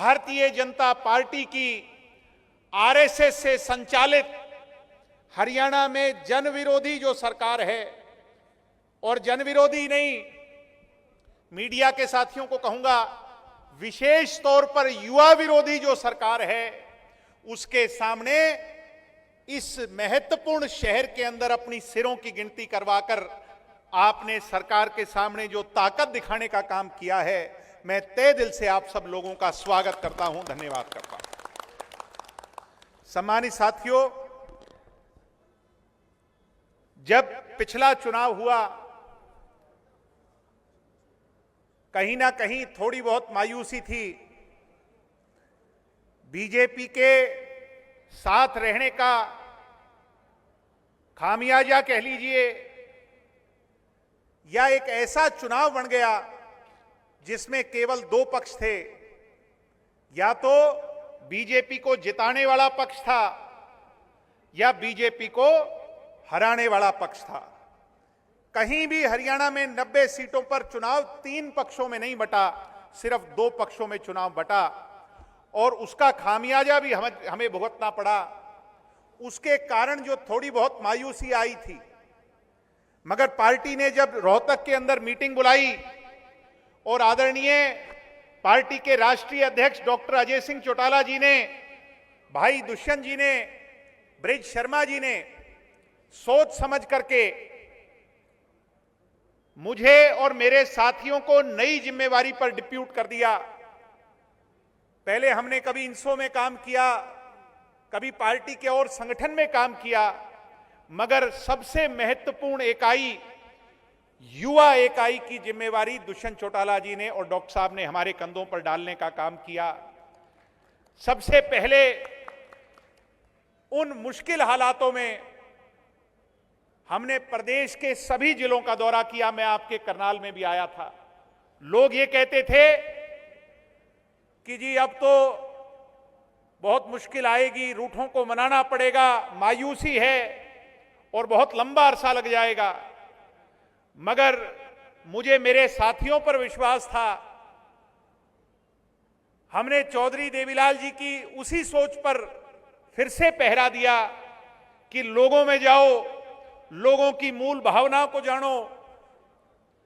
Bharatiya Janata party की RSS से संचालित हरियाणा में जन विरोधी जो सरकार है, और जन विरोधी नहीं, मीडिया के साथियों को कहूंगा विशेष तौर पर युवा विरोधी जो सरकार है, उसके सामने इस महत्वपूर्ण शहर के अंदर अपनी सिरों की गिनती करवाकर आपने सरकार के सामने जो ताकत दिखाने का काम किया है, मैं तहे दिल से आप सब लोगों का स्वागत करता हूं, धन्यवाद करता हूं। सम्मानित साथियों, जब पिछला चुनाव हुआ, कहीं ना कहीं थोड़ी बहुत मायूसी थी। बीजेपी के साथ रहने का खामियाजा कह लीजिए, या एक ऐसा चुनाव बन गया जिसमें केवल दो पक्ष थे, या तो बीजेपी को जिताने वाला पक्ष था या बीजेपी को हराने वाला पक्ष था। कहीं भी हरियाणा में 90 सीटों पर चुनाव 3 पक्षों में नहीं बटा, सिर्फ 2 पक्षों में चुनाव बटा, और उसका खामियाजा भी हमें भुगतना पड़ा। उसके कारण जो थोड़ी बहुत मायूसी आई थी, मगर पार्टी ने जब रोहतक के अंदर मीटिंग बुलाई और आदरणीय पार्टी के राष्ट्रीय अध्यक्ष डॉक्टर अजय सिंह चौटाला जी ने, भाई दुष्यंत जी ने, ब्रिज शर्मा जी ने सोच समझ करके मुझे और मेरे साथियों को नई जिम्मेवारी पर डिप्यूट कर दिया। पहले हमने कभी इंसो में काम किया, कभी पार्टी के और संगठन में काम किया, मगर सबसे महत्वपूर्ण इकाई, युवा इकाई की जिम्मेवारी दुष्यंत चौटाला जी ने और डॉक्टर साहब ने हमारे कंधों पर डालने का काम किया। सबसे पहले उन मुश्किल हालातों में हमने प्रदेश के सभी जिलों का दौरा किया। मैं आपके करनाल में भी आया था। लोग ये कहते थे कि जी अब तो बहुत मुश्किल आएगी, रूठों को मनाना पड़ेगा, मायूसी है और बहुत लंबा अरसा लग जाएगा। मगर मुझे मेरे साथियों पर विश्वास था। हमने चौधरी देवीलाल जी की उसी सोच पर फिर से पहरा दिया कि लोगों में जाओ, लोगों की मूल भावनाओं को जानो,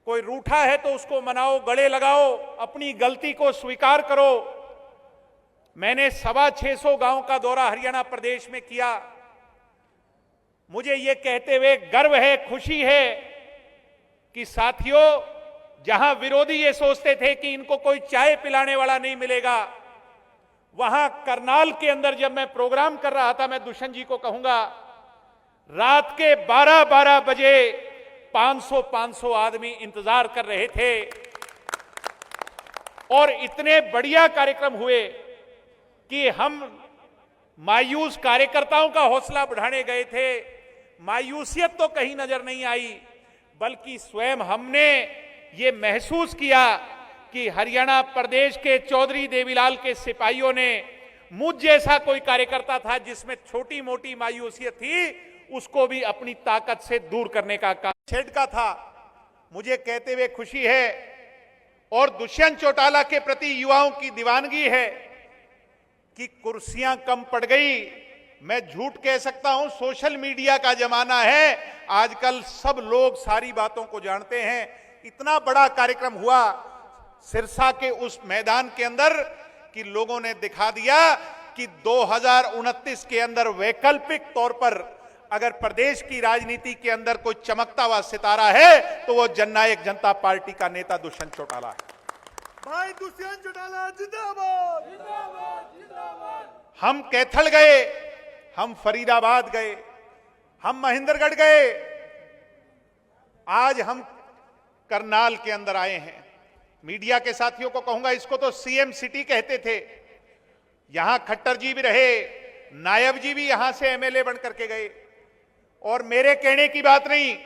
कोई रूठा है तो उसको मनाओ, गले लगाओ, अपनी गलती को स्वीकार करो। मैंने 650 गांव का दौरा हरियाणा प्रदेश में किया। मुझे यह कहते हुए गर्व है, खुशी है कि साथियों, जहां विरोधी ये सोचते थे कि इनको कोई चाय पिलाने वाला नहीं मिलेगा, वहां करनाल के अंदर जब मैं प्रोग्राम कर रहा था, मैं दुष्यंत जी को कहूंगा, रात के 12-12 बजे 500 आदमी इंतजार कर रहे थे और इतने बढ़िया कार्यक्रम हुए कि हम मायूस कार्यकर्ताओं का हौसला बढ़ाने गए थे। मायूसियत तो कहीं नजर नहीं आई, बल्कि स्वयं हमने ये महसूस किया कि हरियाणा प्रदेश के चौधरी देवीलाल के सिपाहियों ने, मुझ जैसा कोई कार्यकर्ता था जिसमें छोटी मोटी मायूसियत थी, उसको भी अपनी ताकत से दूर करने का काम छेड़ का था। मुझे कहते हुए खुशी है और दुष्यंत चौटाला के प्रति युवाओं की दीवानगी है कि कुर्सियां कम पड़ गई। मैं झूठ कह सकता हूं, सोशल मीडिया का जमाना है, आजकल सब लोग सारी बातों को जानते हैं। इतना बड़ा कार्यक्रम हुआ सिरसा के उस मैदान के अंदर कि लोगों ने दिखा दिया कि 2029 के अंदर वैकल्पिक तौर पर अगर प्रदेश की राजनीति के अंदर कोई चमकता हुआ सितारा है तो वो जननायक जनता पार्टी का नेता दुष्यंत चौटाला है। भाई दुष्यंत चौटाला जिंदाबाद, जिंदाबाद, जिंदाबाद। हम कैथल गए, हम फरीदाबाद गए, हम महेंद्रगढ़ गए, आज हम करनाल के अंदर आए हैं। मीडिया के साथियों को कहूंगा, इसको तो सीएम सिटी कहते थे। यहां खट्टर जी भी रहे, नायब जी भी यहां से एमएलए बन करके गए। और मेरे कहने की बात नहीं,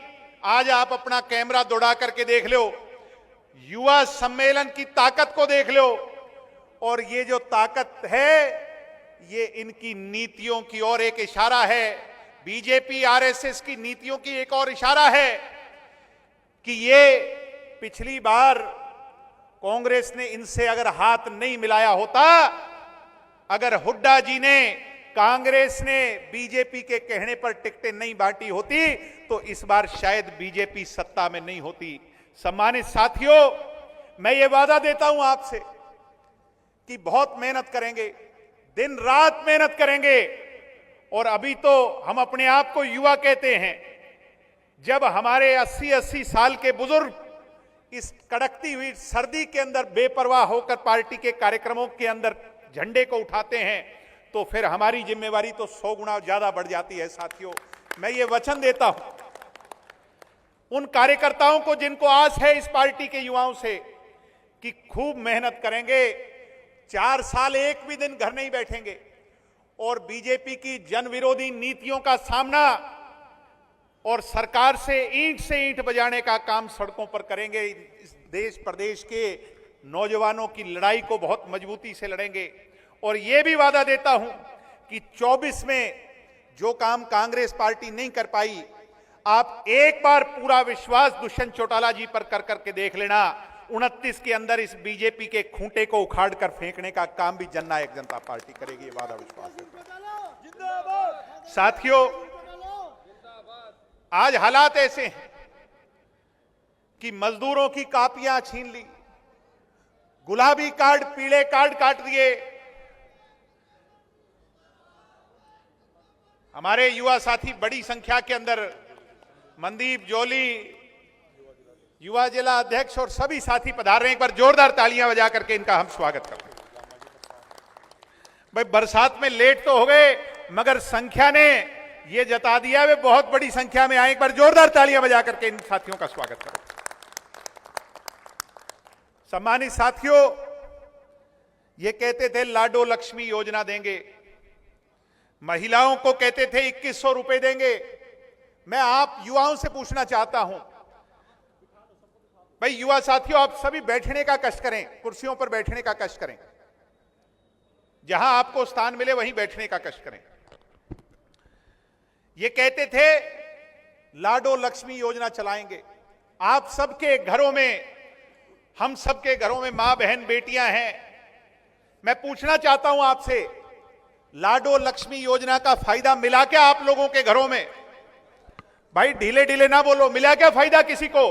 आज आप अपना कैमरा दौड़ा करके देख लो, युवा सम्मेलन की ताकत को देख लो, और ये जो ताकत है ये इनकी नीतियों की ओर एक इशारा है। बीजेपी आरएसएस की नीतियों की एक और इशारा है कि ये पिछली बार कांग्रेस ने इनसे अगर हाथ नहीं मिलाया होता, अगर हुड्डा जी ने, कांग्रेस ने बीजेपी के कहने पर टिकटें नहीं बांटी होती तो इस बार शायद बीजेपी सत्ता में नहीं होती। सम्मानित साथियों, मैं ये वादा देता हूं आपसे कि बहुत मेहनत करेंगे, दिन रात मेहनत करेंगे। और अभी तो हम अपने आप को युवा कहते हैं, जब हमारे 80-80 साल के बुजुर्ग इस कड़कती हुई सर्दी के अंदर बेपरवाह होकर पार्टी के कार्यक्रमों के अंदर झंडे को उठाते हैं, तो फिर हमारी जिम्मेवारी तो 100 गुना ज्यादा बढ़ जाती है। साथियों, मैं ये वचन देता हूं उन कार्यकर्ताओं को जिनको आस है इस पार्टी के युवाओं से कि खूब मेहनत करेंगे, 4 साल एक भी दिन घर नहीं बैठेंगे और बीजेपी की जन विरोधी नीतियों का सामना और सरकार से ईंट बजाने का काम सड़कों पर करेंगे। इस देश प्रदेश के नौजवानों की लड़ाई को बहुत मजबूती से लड़ेंगे। और यह भी वादा देता हूं कि 24 में जो काम कांग्रेस पार्टी नहीं कर पाई, आप एक बार पूरा विश्वास दुष्यंत चौटाला जी पर कर करके देख लेना। 29 के अंदर इस बीजेपी के खूंटे को उखाड़ कर फेंकने का काम भी जननायक जनता पार्टी करेगी, ये वादा विश्वास है। साथियों, आज हालात ऐसे हैं कि मजदूरों की कापियां छीन ली, गुलाबी कार्ड पीले कार्ड काट दिए। हमारे युवा साथी बड़ी संख्या के अंदर, मनदीप जोली युवा जिला अध्यक्ष और सभी साथी पधार रहे हैं। एक बार जोरदार तालियां बजा करके इनका हम स्वागत करते हैं। भाई, बरसात में लेट तो हो गए मगर संख्या ने ये जता दिया वे बहुत बड़ी संख्या में आए। एक बार जोरदार तालियां बजा करके इन साथियों का स्वागत करें। सम्मानित साथियों, ये कहते थे लाडो लक्ष्मी योजना देंगे, महिलाओं को कहते थे 2100 रुपए देंगे। मैं आप युवाओं से पूछना चाहता हूं, भाई युवा साथियों, आप सभी बैठने का कष्ट करें, कुर्सियों पर बैठने का कष्ट करें, जहां आपको स्थान मिले वहीं बैठने का कष्ट करें। ये कहते थे लाडो लक्ष्मी योजना चलाएंगे। आप सबके घरों में, हम सबके घरों में मां बहन बेटियां हैं। मैं पूछना चाहता हूं आपसे, लाडो लक्ष्मी योजना का फायदा मिला क्या आप लोगों के घरों में? भाई ढीले ढीले ना बोलो, मिला क्या फायदा किसी को?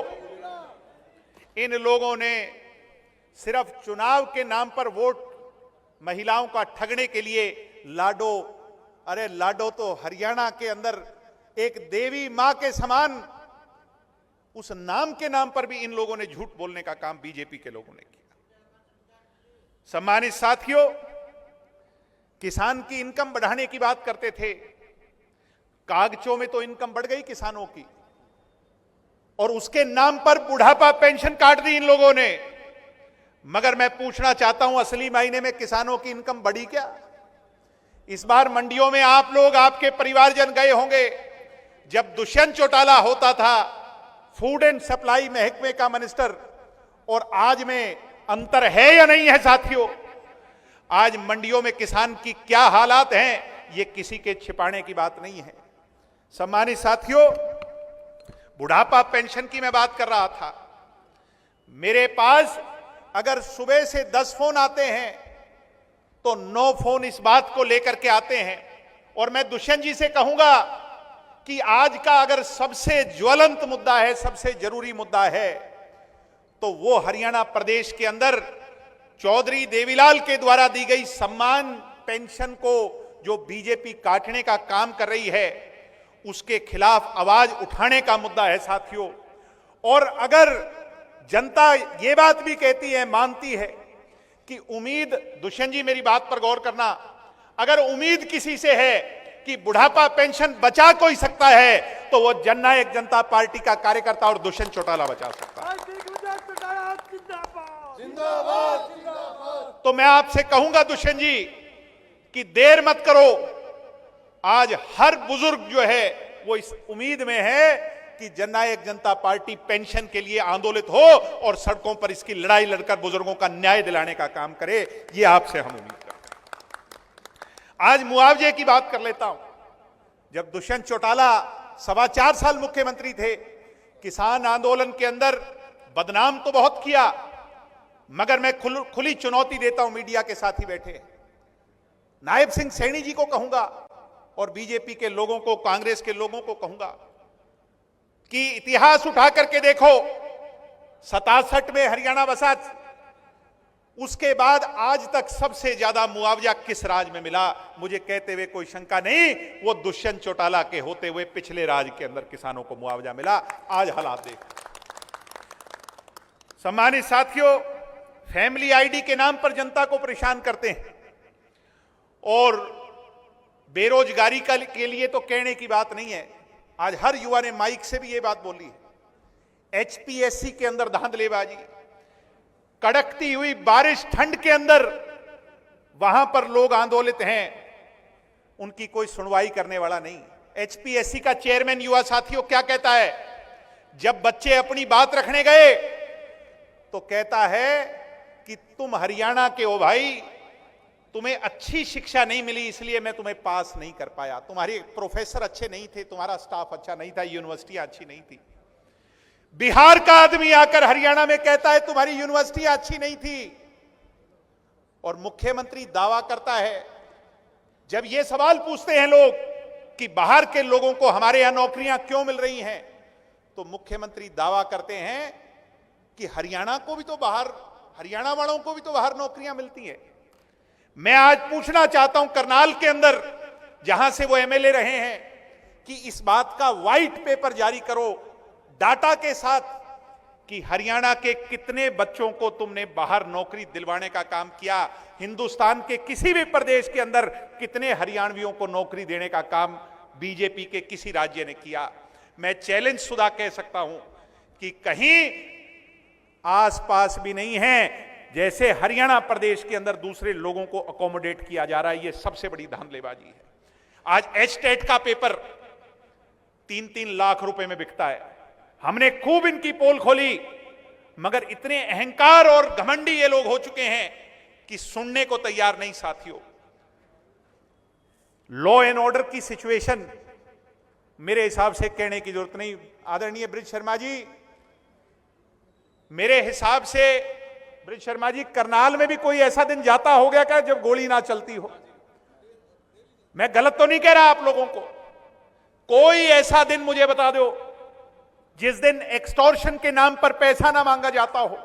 इन लोगों ने सिर्फ चुनाव के नाम पर वोट महिलाओं का ठगने के लिए लाडो, अरे लाडो तो हरियाणा के अंदर एक देवी मां के समान, उस नाम के नाम पर भी इन लोगों ने झूठ बोलने का काम बीजेपी के लोगों ने किया। सम्मानित साथियों, किसान की इनकम बढ़ाने की बात करते थे, कागजों में तो इनकम बढ़ गई किसानों की, और उसके नाम पर बुढ़ापा पेंशन काट दी इन लोगों ने। मगर मैं पूछना चाहता हूं, असली मायने में किसानों की इनकम बढ़ी क्या? इस बार मंडियों में आप लोग, आपके परिवारजन गए होंगे, जब दुष्यंत चौटाला होता था फूड एंड सप्लाई महकमे का मिनिस्टर, और आज में अंतर है या नहीं है साथियों? आज मंडियों में किसान की क्या हालात हैं, ये किसी के छिपाने की बात नहीं है। सम्मानित साथियों, बुढ़ापा पेंशन की मैं बात कर रहा था। मेरे पास अगर सुबह से 10 फोन आते हैं तो 9 फोन इस बात को लेकर के आते हैं। और मैं दुष्यंत जी से कहूंगा कि आज का अगर सबसे ज्वलंत मुद्दा है, सबसे जरूरी मुद्दा है, तो वो हरियाणा प्रदेश के अंदर चौधरी देवीलाल के द्वारा दी गई सम्मान पेंशन को जो बीजेपी काटने का काम कर रही है, उसके खिलाफ आवाज उठाने का मुद्दा है साथियों। और अगर जनता ये बात भी कहती है, मानती है कि उम्मीद, दुष्यंत जी मेरी बात पर गौर करना, अगर उम्मीद किसी से है कि बुढ़ापा पेंशन बचा कोई सकता है तो वो जननायक जनता पार्टी का कार्यकर्ता और दुष्यंत चौटाला बचा सकता है। तो मैं आपसे कहूंगा दुष्यंत जी कि देर मत करो। आज हर बुजुर्ग जो है वो इस उम्मीद में है कि जननायक जनता पार्टी पेंशन के लिए आंदोलित हो और सड़कों पर इसकी लड़ाई लड़कर बुजुर्गों का न्याय दिलाने का काम करे। ये आपसे हम उम्मीद करते हैं। आज मुआवजे की बात कर लेता हूं। जब दुष्यंत चौटाला 4.25 साल मुख्यमंत्री थे, किसान आंदोलन के अंदर बदनाम तो बहुत किया, मगर मैं खुली चुनौती देता हूं मीडिया के साथी बैठे हैं, नायब सिंह सैनी जी को कहूंगा और बीजेपी के लोगों को, कांग्रेस के लोगों को कहूंगा कि इतिहास उठा करके देखो, 67 में हरियाणा बसा, उसके बाद आज तक सबसे ज्यादा मुआवजा किस राज में मिला? मुझे कहते हुए कोई शंका नहीं, वो दुष्यंत चौटाला के होते हुए पिछले राज के अंदर किसानों को मुआवजा मिला। आज हालात देखो। सम्मानित साथियों, फैमिली आईडी के नाम पर जनता को परेशान करते हैं और बेरोजगारी के लिए तो कहने की बात नहीं है। आज हर युवा ने माइक से भी यह बात बोली है। एचपीएससी के अंदर धांधलेबाजी, कड़कती हुई बारिश ठंड के अंदर वहां पर लोग आंदोलित हैं, उनकी कोई सुनवाई करने वाला नहीं। एचपीएससी का चेयरमैन युवा साथियों क्या कहता है? जब बच्चे अपनी बात रखने गए तो कहता है कि तुम हरियाणा के हो भाई, तुम्हें अच्छी शिक्षा नहीं मिली इसलिए मैं तुम्हें पास नहीं कर पाया, तुम्हारे प्रोफेसर अच्छे नहीं थे, तुम्हारा स्टाफ अच्छा नहीं था, यूनिवर्सिटियां अच्छी नहीं थी। बिहार का आदमी आकर हरियाणा में कहता है तुम्हारी यूनिवर्सिटियां अच्छी नहीं थी, और मुख्यमंत्री दावा करता है, जब यह सवाल पूछते हैं लोग कि बाहर के लोगों को हमारे यहां नौकरियां क्यों मिल रही हैं, तो मुख्यमंत्री दावा करते हैं कि हरियाणा वालों को भी तो बाहर नौकरियां मिलती हैं। मैं आज पूछना चाहता हूं करनाल के अंदर, जहां से वो एमएलए रहे हैं, कि इस बात का व्हाइट पेपर जारी करो डाटा के साथ कि हरियाणा के कितने बच्चों को तुमने बाहर नौकरी दिलवाने का काम किया, हिंदुस्तान के किसी भी प्रदेश के अंदर कितने हरियाणवियों को नौकरी देने का काम बीजेपी के किसी राज्य ने किया। मैं चैलेंज शुदा कह सकता हूं कि कहीं आसपास भी नहीं है जैसे हरियाणा प्रदेश के अंदर दूसरे लोगों को अकोमोडेट किया जा रहा है। यह सबसे बड़ी धांधलेबाजी है। आज एचटेट का पेपर 3-3 लाख रुपए में बिकता है। हमने खूब इनकी पोल खोली, मगर इतने अहंकार और घमंडी ये लोग हो चुके हैं कि सुनने को तैयार नहीं। साथियों, लॉ एंड ऑर्डर की सिचुएशन मेरे हिसाब से कहने की जरूरत नहीं। आदरणीय ब्रिज शर्मा जी, मेरे हिसाब से ब्रिज शर्मा जी, करनाल में भी कोई ऐसा दिन जाता हो गया क्या जब गोली ना चलती हो? मैं गलत तो नहीं कह रहा आप लोगों को। कोई ऐसा दिन मुझे बता दो जिस दिन एक्सटॉर्शन के नाम पर पैसा ना मांगा जाता हो,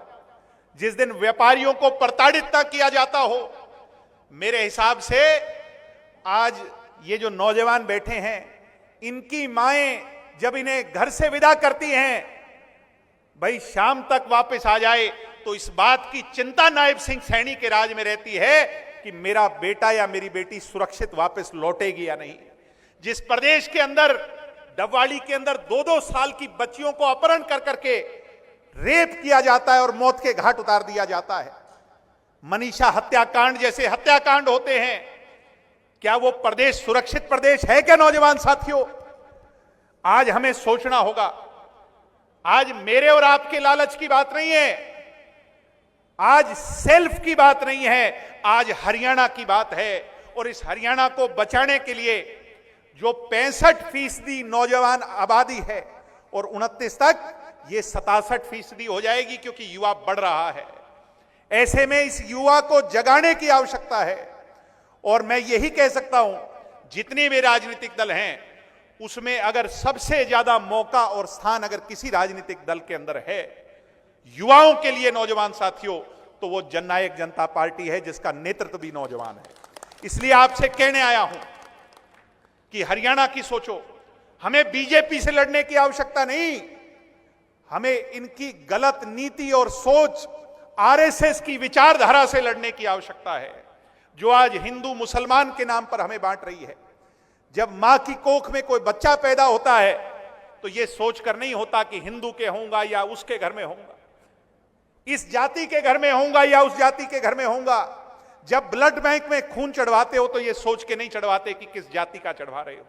जिस दिन व्यापारियों को प्रताड़ित ना किया जाता हो। मेरे हिसाब से आज ये जो नौजवान बैठे हैं, इनकी माएं जब इन्हें घर से विदा करती हैं, भाई शाम तक वापस आ जाए, तो इस बात की चिंता नायब सिंह सैनी के राज में रहती है कि मेरा बेटा या मेरी बेटी सुरक्षित वापस लौटेगी या नहीं। जिस प्रदेश के अंदर डबवाड़ी के अंदर 2-2 साल की बच्चियों को अपहरण कर करके रेप किया जाता है और मौत के घाट उतार दिया जाता है, मनीषा हत्याकांड जैसे हत्याकांड होते हैं, क्या वो प्रदेश सुरक्षित प्रदेश है क्या? नौजवान साथियों, आज हमें सोचना होगा। आज मेरे और आपके लालच की बात नहीं है, आज सेल्फ की बात नहीं है, आज हरियाणा की बात है। और इस हरियाणा को बचाने के लिए जो 65% नौजवान आबादी है और 29 तक ये 67% हो जाएगी, क्योंकि युवा बढ़ रहा है। ऐसे में इस युवा को जगाने की आवश्यकता है। और मैं यही कह सकता हूं, जितने भी राजनीतिक दल हैं उसमें अगर सबसे ज्यादा मौका और स्थान अगर किसी राजनीतिक दल के अंदर है युवाओं के लिए, नौजवान साथियों, तो वो जननायक जनता पार्टी है, जिसका नेतृत्व भी नौजवान है। इसलिए आपसे कहने आया हूं कि हरियाणा की सोचो। हमें बीजेपी से लड़ने की आवश्यकता नहीं, हमें इनकी गलत नीति और सोच, आरएसएस की विचारधारा से लड़ने की आवश्यकता है, जो आज हिंदू मुसलमान के नाम पर हमें बांट रही है। जब मां की कोख में कोई बच्चा पैदा होता है तो यह सोचकर नहीं होता कि हिंदू के होऊंगा या उसके घर में होऊंगा, इस जाति के घर में होऊंगा या उस जाति के घर में होऊंगा। जब ब्लड बैंक में खून चढ़वाते हो तो यह सोच के नहीं चढ़वाते कि किस जाति का चढ़वा रहे हो।